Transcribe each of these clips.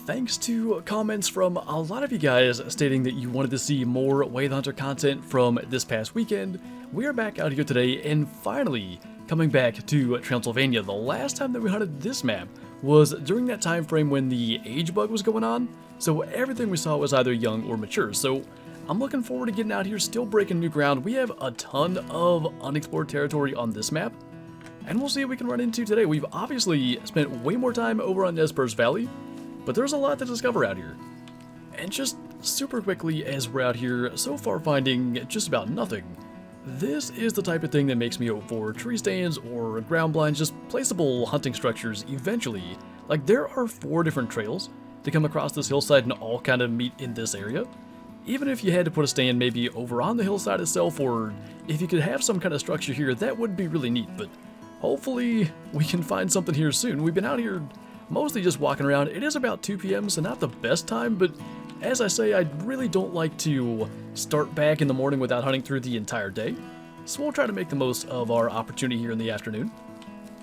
thanks to comments from a lot of you guys stating that you wanted to see more Way the Hunter content from this past weekend, we are back out here today and finally coming back to Transylvania. The last time that we hunted this map was during that time frame when the age bug was going on, so everything we saw was either young or mature. So I'm looking forward to getting out here, still breaking new ground. We have a ton of unexplored territory on this map, and we'll see what we can run into today. We've obviously spent way more time over on Nez Valley, but there's a lot to discover out here. And just super quickly, as we're out here so far finding just about nothing, this is the type of thing that makes me hope for tree stands or ground blinds, just placeable hunting structures eventually. Like, there are 4 different trails to come across this hillside and all kind of meet in this area. Even if you had to put a stand maybe over on the hillside itself, or if you could have some kind of structure here, that would be really neat. But hopefully we can find something here soon. We've been out here mostly just walking around. It is about 2 p.m, so not the best time, but as I say, I really don't like to start back in the morning without hunting through the entire day. So we'll try to make the most of our opportunity here in the afternoon.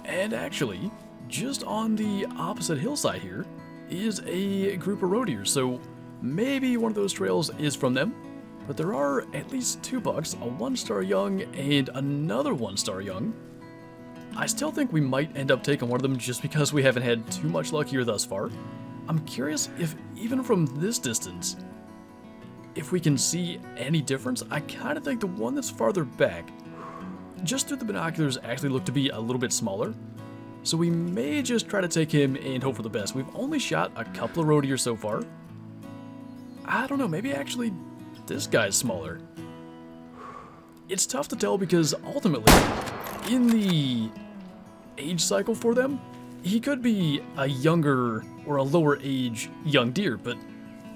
And actually, just on the opposite hillside here is a group of road deer, so maybe one of those trails is from them. But there are at least 2 bucks, a 1-star young and another 1-star young. I still think we might end up taking one of them just because we haven't had too much luck here thus far. I'm curious if even from this distance, if we can see any difference. I kind of think the one that's farther back, just through the binoculars, actually looked to be a little bit smaller. So we may just try to take him and hope for the best. We've only shot a couple of roe deer so far. I don't know, maybe actually this guy's smaller. It's tough to tell because ultimately, in the age cycle for them, he could be a younger or a lower age young deer, but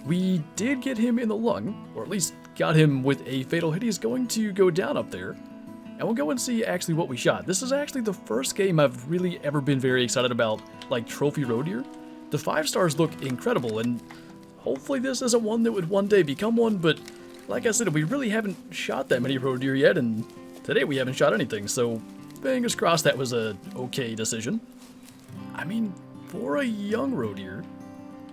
we did get him in the lung, or at least got him with a fatal hit. He's going to go down up there, and we'll go and see actually what we shot. This is actually the first game I've really ever been very excited about, like trophy roe deer. The 5 stars look incredible, and hopefully this isn't one that would one day become one, but like I said, we really haven't shot that many roe deer yet, and today we haven't shot anything, so fingers crossed that was a okay decision. I mean, for a young roe deer,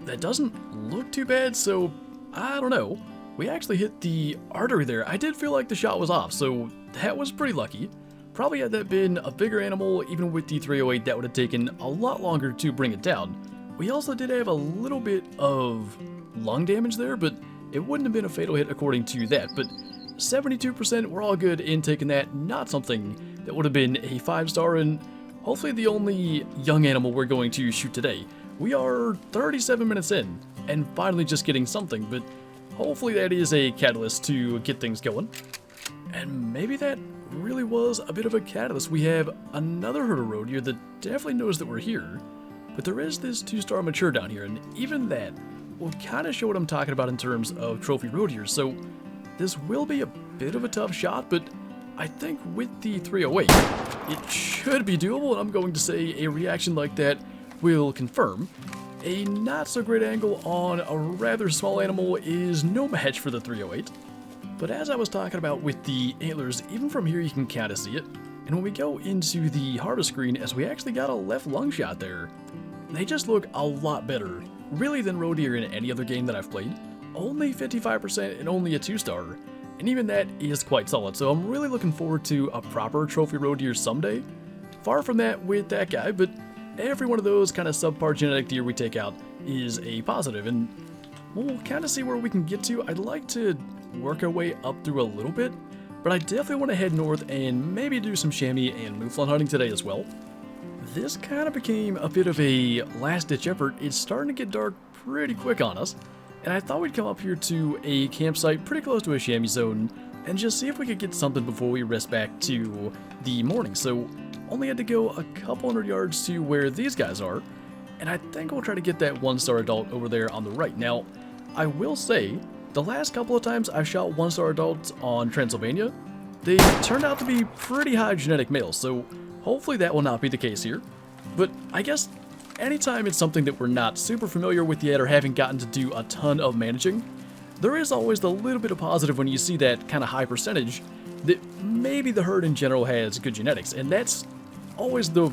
that doesn't look too bad, so I don't know. We actually hit the artery there. I did feel like the shot was off, so that was pretty lucky. Probably had that been a bigger animal, even with the 308, that would have taken a lot longer to bring it down. We also did have a little bit of lung damage there, but it wouldn't have been a fatal hit according to that. But 72%, we're all good in taking that. Not something that would have been a 5-star, and hopefully the only young animal we're going to shoot today. We are 37 minutes in, and finally just getting something, but hopefully that is a catalyst to get things going. And maybe that really was a bit of a catalyst. We have another herd of roe deer that definitely knows that we're here, but there is this 2-star mature down here, and even that will kind of show what I'm talking about in terms of trophy roe deer. So this will be a bit of a tough shot, but I think with the 308, it should be doable, and I'm going to say a reaction like that will confirm. A not so great angle on a rather small animal is no match for the 308. But as I was talking about with the antlers, even from here you can kind of see it. And when we go into the harvest screen, as we actually got a left lung shot there, they just look a lot better, really, than roe deer in any other game that I've played. Only 55% and only a 2-star. And even that is quite solid, so I'm really looking forward to a proper trophy roe deer someday. Far from that with that guy, but every one of those kind of subpar genetic deer we take out is a positive, and we'll kind of see where we can get to. I'd like to work our way up through a little bit, but I definitely want to head north and maybe do some chamois and mouflon hunting today as well. This kind of became a bit of a last-ditch effort. It's starting to get dark pretty quick on us, and I thought we'd come up here to a campsite pretty close to a chamois zone and just see if we could get something before we rest back to the morning. So only had to go a couple hundred yards to where these guys are, and I think we'll try to get that 1-star adult over there on the right. Now, I will say, the last couple of times I've shot 1-star adults on Transylvania, they turned out to be pretty high genetic males, so hopefully that will not be the case here. But I guess anytime it's something that we're not super familiar with yet or haven't gotten to do a ton of managing, there is always the little bit of positive when you see that kind of high percentage that maybe the herd in general has good genetics, and that's always the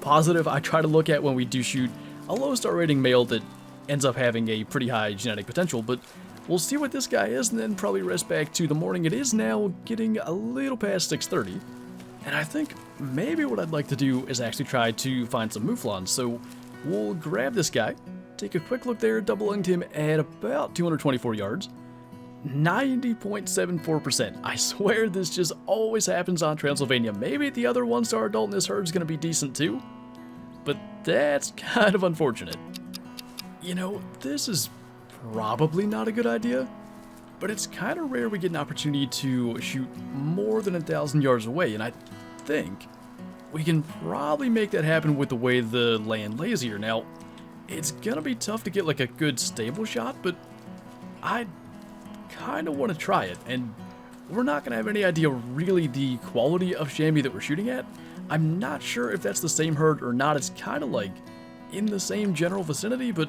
positive I try to look at when we do shoot a low star rating male that ends up having a pretty high genetic potential, but we'll see what this guy is and then probably rest back to the morning. It is now getting a little past 6:30, and I think maybe what I'd like to do is actually try to find some mouflons. So we'll grab this guy, take a quick look there, double lunged him at about 224 yards. 90.74%. I swear this just always happens on Transylvania. Maybe the other 1-star adult in this herd is going to be decent too, but that's kind of unfortunate. You know, this is probably not a good idea, but it's kind of rare we get an opportunity to shoot more than 1,000 yards away, and I think we can probably make that happen with the way the land lays here. Now, it's going to be tough to get like a good stable shot, but I kind of want to try it, and we're not going to have any idea really the quality of chamois that we're shooting at. I'm not sure if that's the same herd or not. It's kind of like in the same general vicinity, but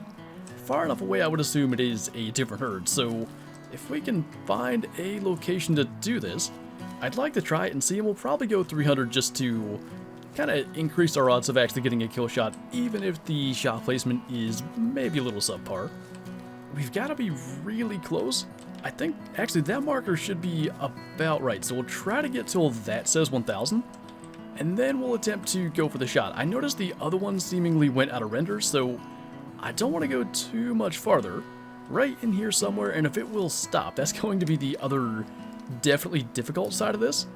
far enough away I would assume it is a different herd. So if we can find a location to do this, I'd like to try it and see, and we'll probably go 300 just to kind of increase our odds of actually getting a kill shot, even if the shot placement is maybe a little subpar. We've got to be really close. I think, actually, that marker should be about right, so we'll try to get till that says 1,000, and then we'll attempt to go for the shot. I noticed the other one seemingly went out of render, so I don't want to go too much farther. Right in here somewhere, and if it will stop, that's going to be the other definitely difficult side of this.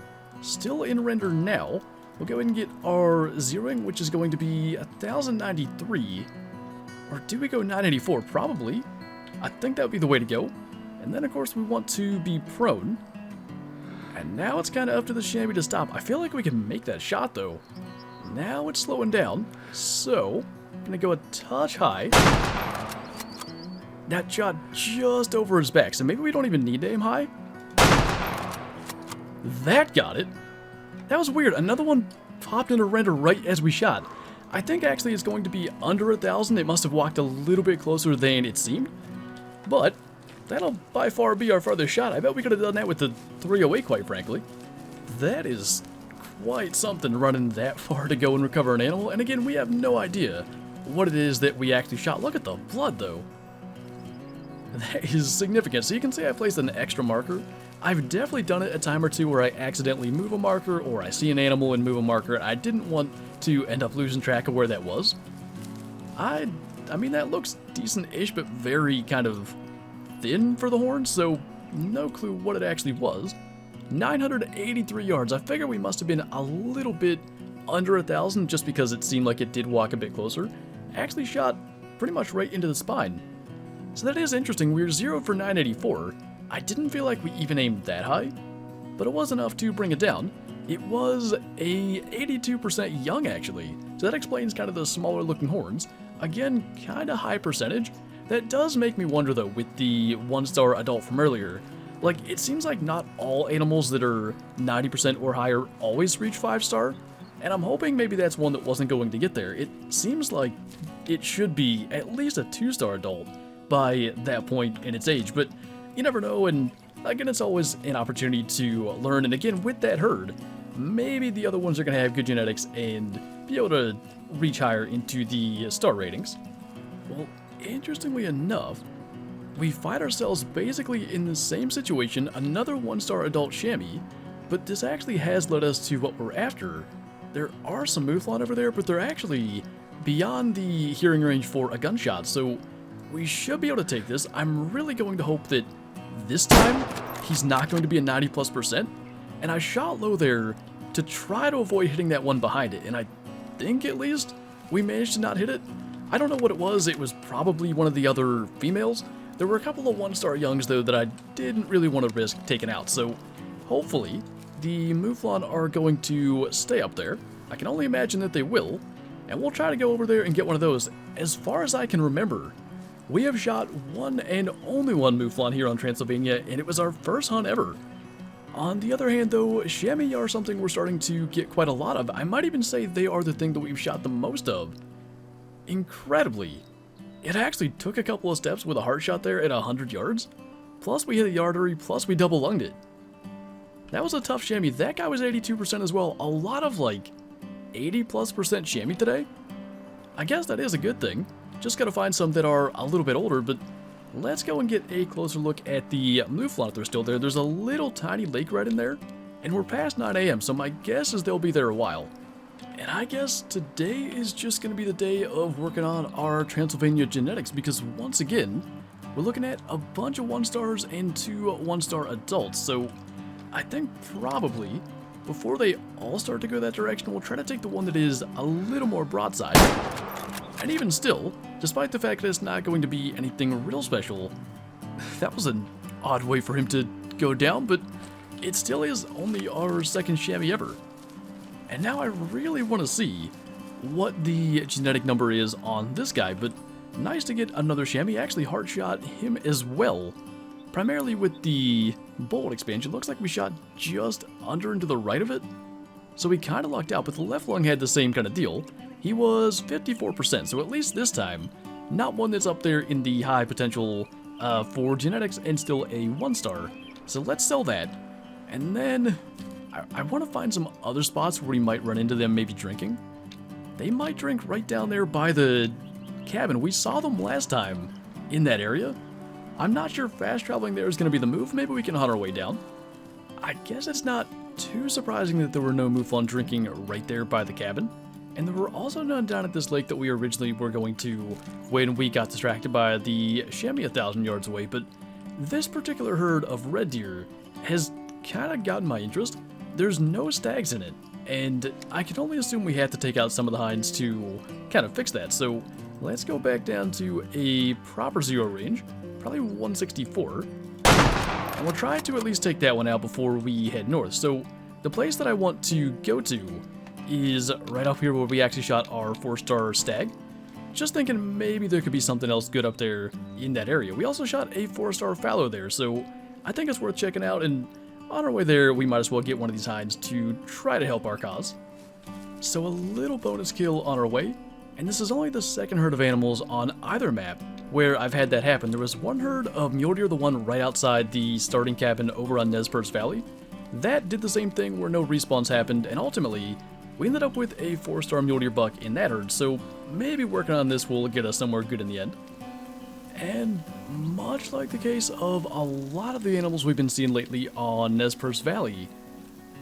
Still in render now. We'll go ahead and get our zeroing, which is going to be 1,093, or do we go 984? Probably. I think that would be the way to go. And then, of course, we want to be prone. And now it's kind of up to the chamois to stop. I feel like we can make that shot, though. Now it's slowing down. So, I'm going to go a touch high. That shot just over his back, so maybe we don't even need to aim high. That got it. That was weird. Another one popped into render right as we shot. I think actually it's going to be under 1,000. It must have walked a little bit closer than it seemed. But that'll by far be our farthest shot. I bet we could have done that with the 308, quite frankly. That is quite something, running that far to go and recover an animal. And again, we have no idea what it is that we actually shot. Look at the blood, though. That is significant. So you can see I placed an extra marker. I've definitely done it a time or two where I accidentally move a marker, or I see an animal and move a marker. I didn't want to end up losing track of where that was. I mean, that looks decent-ish, but very kind of thin for the horn, so no clue what it actually was. 983 yards. I figure we must have been a little bit under 1,000 just because it seemed like it did walk a bit closer. Actually shot pretty much right into the spine. So that is interesting. We were 0 for 984. I didn't feel like we even aimed that high, but it was enough to bring it down. It was a 82% young, actually, so that explains kind of the smaller looking horns. Again, kind of high percentage. That does make me wonder, though, with the 1-star adult from earlier. Like, it seems like not all animals that are 90% or higher always reach 5-star, and I'm hoping maybe that's one that wasn't going to get there. It seems like it should be at least a 2-star adult by that point in its age, but you never know, and again, it's always an opportunity to learn, and again, with that herd, maybe the other ones are going to have good genetics and be able to reach higher into the star ratings. Well, interestingly enough, we find ourselves basically in the same situation, another 1-star adult chamois, but this actually has led us to what we're after. There are some mouflon over there, but they're actually beyond the hearing range for a gunshot, so we should be able to take this. I'm really going to hope that this time he's not going to be a 90+%, and I shot low there to try to avoid hitting that one behind it, and I think at least we managed to not hit it. I don't know what it was. It was probably one of the other females. There were a couple of 1-star youngs, though, that I didn't really want to risk taking out, so hopefully the mouflon are going to stay up there. I can only imagine that they will, and we'll try to go over there and get one of those. As far as I can remember, we have shot one and only one mouflon here on Transylvania, and it was our first hunt ever. On the other hand, though, chamois are something we're starting to get quite a lot of. I might even say they are the thing that we've shot the most of. Incredibly, it actually took a couple of steps with a heart shot there at 100 yards. Plus we hit a artery, plus we double lunged it. That was a tough chamois. That guy was 82% as well. A lot of like 80+% chamois today. I guess that is a good thing. Just gotta find some that are a little bit older, but let's go and get a closer look at the mouflon if they're still there. There's a little tiny lake right in there, and we're past 9 a.m., so my guess is they'll be there a while. And I guess today is just going to be the day of working on our Transylvania genetics, because once again, we're looking at a bunch of 1-stars and 2 1-star adults, so I think probably before they all start to go that direction, we'll try to take the one that is a little more broadside. And even still, despite the fact that it's not going to be anything real special, that was an odd way for him to go down, but it still is only our second chamois ever. And now I really want to see what the genetic number is on this guy, but nice to get another chamois. Actually hard shot him as well, primarily with the bolt expansion. Looks like we shot just under and to the right of it, so we kind of lucked out, but the left lung had the same kind of deal. He was 54%, so at least this time, not one that's up there in the high potential for genetics and still a 1-star. So let's sell that, and then I want to find some other spots where we might run into them maybe drinking. They might drink right down there by the cabin. We saw them last time in that area. I'm not sure fast traveling there is going to be the move. Maybe we can hunt our way down. I guess it's not too surprising that there were no mouflon drinking right there by the cabin. And there were also none down at this lake that we originally were going to when we got distracted by the chamois 1,000 yards away. But this particular herd of red deer has kind of gotten my interest. There's no stags in it, and I can only assume we had to take out some of the hinds to kind of fix that. So let's go back down to a proper 0 range, probably 164, and we'll try to at least take that one out before we head north. So the place that I want to go to is right up here where we actually shot our 4-star stag. Just thinking maybe there could be something else good up there in that area. We also shot a 4-star fallow there, so I think it's worth checking out, and on our way there, we might as well get one of these hinds to try to help our cause. So a little bonus kill on our way, and this is only the second herd of animals on either map where I've had that happen. There was one herd of mule deer, the one right outside the starting cabin over on Nez Perce Valley. That did the same thing where no respawns happened, and ultimately, we ended up with a 4-star mule deer buck in that herd, so maybe working on this will get us somewhere good in the end. And much like the case of a lot of the animals we've been seeing lately on Nez Perce Valley,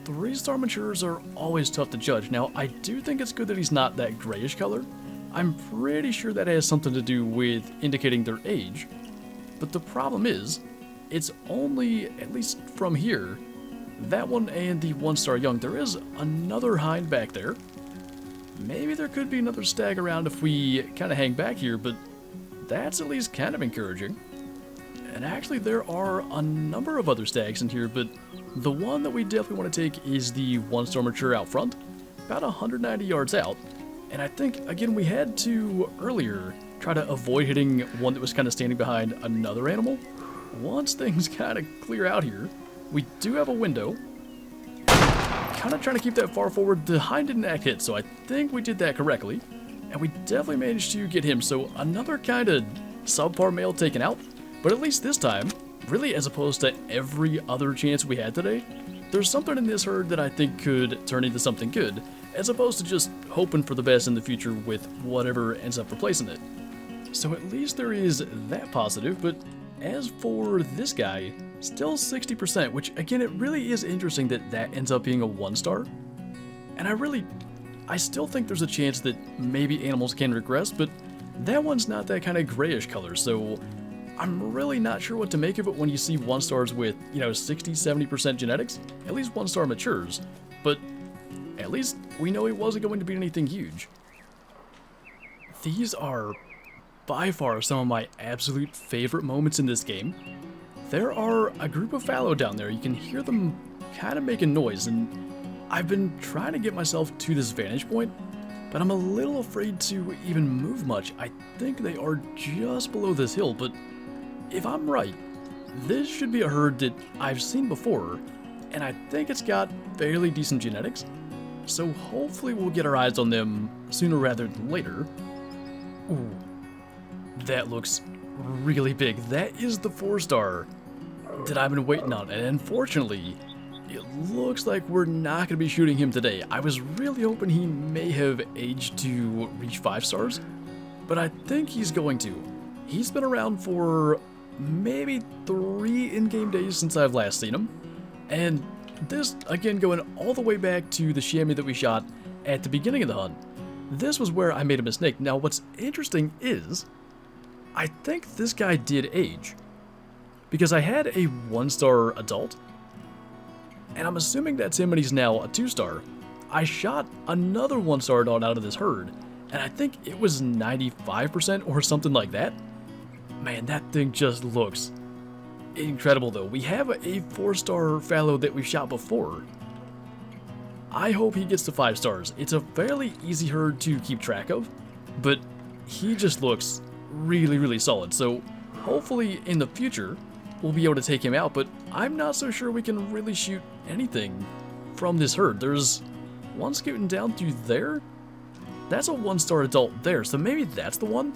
3-star matures are always tough to judge. Now, I do think it's good that he's not that grayish color. I'm pretty sure that has something to do with indicating their age. But the problem is, it's only, at least from here, that one and the 1-star young. There is another hind back there. Maybe there could be another stag around if we kind of hang back here, but that's at least kind of encouraging. And actually there are a number of other stags in here, but the one that we definitely want to take is the 1-star mature out front, about 190 yards out. And I think, again, we had to earlier try to avoid hitting one that was kind of standing behind another animal. Once things kind of clear out here, we do have a window. Kind of trying to keep that far forward. The hind didn't act hit, so I think we did that correctly. And we definitely managed to get him, so another kind of subpar male taken out. But at least this time, really as opposed to every other chance we had today, there's something in this herd that I think could turn into something good, as opposed to just hoping for the best in the future with whatever ends up replacing it. So at least there is that positive, but as for this guy, still 60%, which again, it really is interesting that that ends up being a 1-star. And I still think there's a chance that maybe animals can regress, but that one's not that kind of grayish color, so I'm really not sure what to make of it when you see 1-stars with, 60-70% genetics. At least 1-star matures, but at least we know he wasn't going to be anything huge. These are by far some of my absolute favorite moments in this game. There are a group of fallow down there. You can hear them kind of making noise, and I've been trying to get myself to this vantage point, but I'm a little afraid to even move much. I think they are just below this hill, but if I'm right, this should be a herd that I've seen before, and I think it's got fairly decent genetics, so hopefully we'll get our eyes on them sooner rather than later. Ooh, that looks really big. That is the 4-star that I've been waiting on, and unfortunately, it looks like we're not going to be shooting him today. I was really hoping he may have aged to reach 5 stars, but I think he's going to. He's been around for maybe 3 in-game days since I've last seen him. And this, again, going all the way back to the chamois that we shot at the beginning of the hunt. This was where I made a mistake. Now, what's interesting is, I think this guy did age. Because I had a 1-star adult, and I'm assuming that's him and he's now a 2-star. I shot another 1-star adult out of this herd, and I think it was 95% or something like that. Man, that thing just looks incredible though. We have a 4-star fallow that we shot before. I hope he gets to 5 stars. It's a fairly easy herd to keep track of, but he just looks really, really solid. So hopefully in the future, we'll be able to take him out, but I'm not so sure we can really shoot anything from this herd. There's one scooting down through there. That's a 1-star adult there, so maybe that's the one.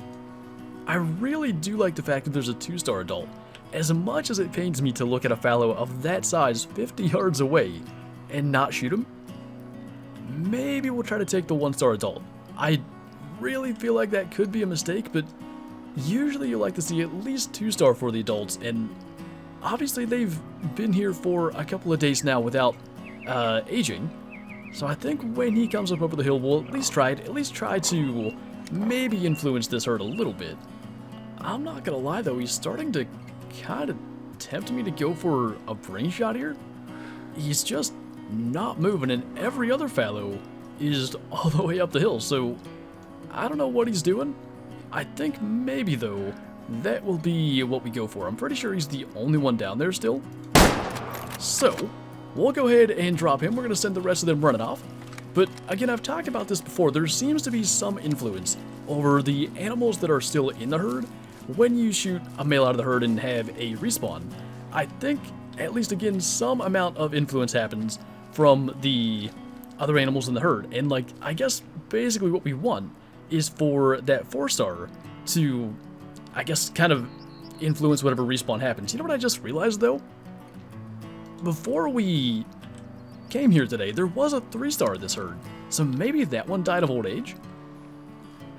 I really do like the fact that there's a 2-star adult. As much as it pains me to look at a fallow of that size 50 yards away and not shoot him, maybe we'll try to take the 1-star adult. I really feel like that could be a mistake, but usually you like to see at least 2-star for the adults, and obviously they've been here for a couple of days now without aging. So I think when he comes up over the hill, we'll at least try to maybe influence this herd a little bit. I'm not gonna lie though, he's starting to kind of tempt me to go for a brain shot here. He's just not moving, and every other fallow is all the way up the hill, so I don't know what he's doing. I think maybe though, that will be what we go for. I'm pretty sure he's the only one down there still. So, we'll go ahead and drop him. We're going to send the rest of them running off. But again, I've talked about this before. There seems to be some influence over the animals that are still in the herd when you shoot a male out of the herd and have a respawn. I think, at least again, some amount of influence happens from the other animals in the herd. And like, I guess basically what we want is for that 4-star to, I guess, kind of influence whatever respawn happens. You know what I just realized though? Before we came here today, there was a 3-star of this herd. So maybe that one died of old age?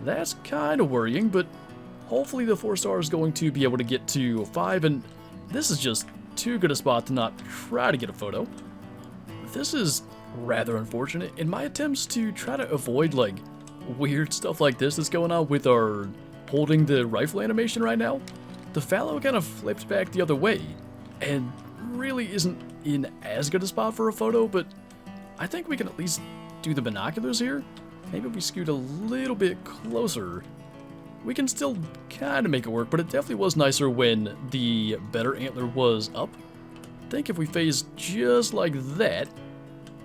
That's kind of worrying, but hopefully the 4-star is going to be able to get to 5, and this is just too good a spot to not try to get a photo. This is rather unfortunate. In my attempts to try to avoid like weird stuff like this that's going on with our holding the rifle animation right now, the fallow kind of flipped back the other way and really isn't in as good a spot for a photo, but I think we can at least do the binoculars here. Maybe if we scoot a little bit closer, we can still kind of make it work, but it definitely was nicer when the better antler was up. I think if we phase just like that,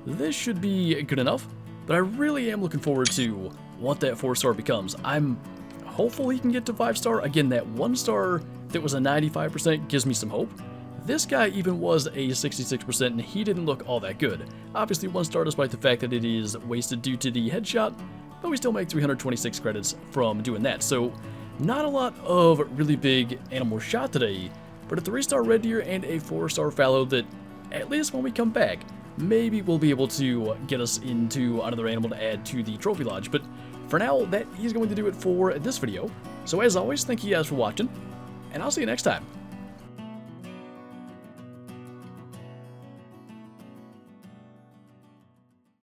this should be good enough, but I really am looking forward to what that 4-star becomes. I'm hopeful he can get to 5-star. Again, that 1-star that was a 95% gives me some hope. This guy even was a 66%, and he didn't look all that good. Obviously 1-star despite the fact that it is wasted due to the headshot, but we still make 326 credits from doing that. So not a lot of really big animals shot today, but a 3-star red deer and a 4-star fallow that, at least when we come back, maybe we'll be able to get us into another animal to add to the trophy lodge. But for now, that is going to do it for this video. So as always, thank you guys for watching, and I'll see you next time.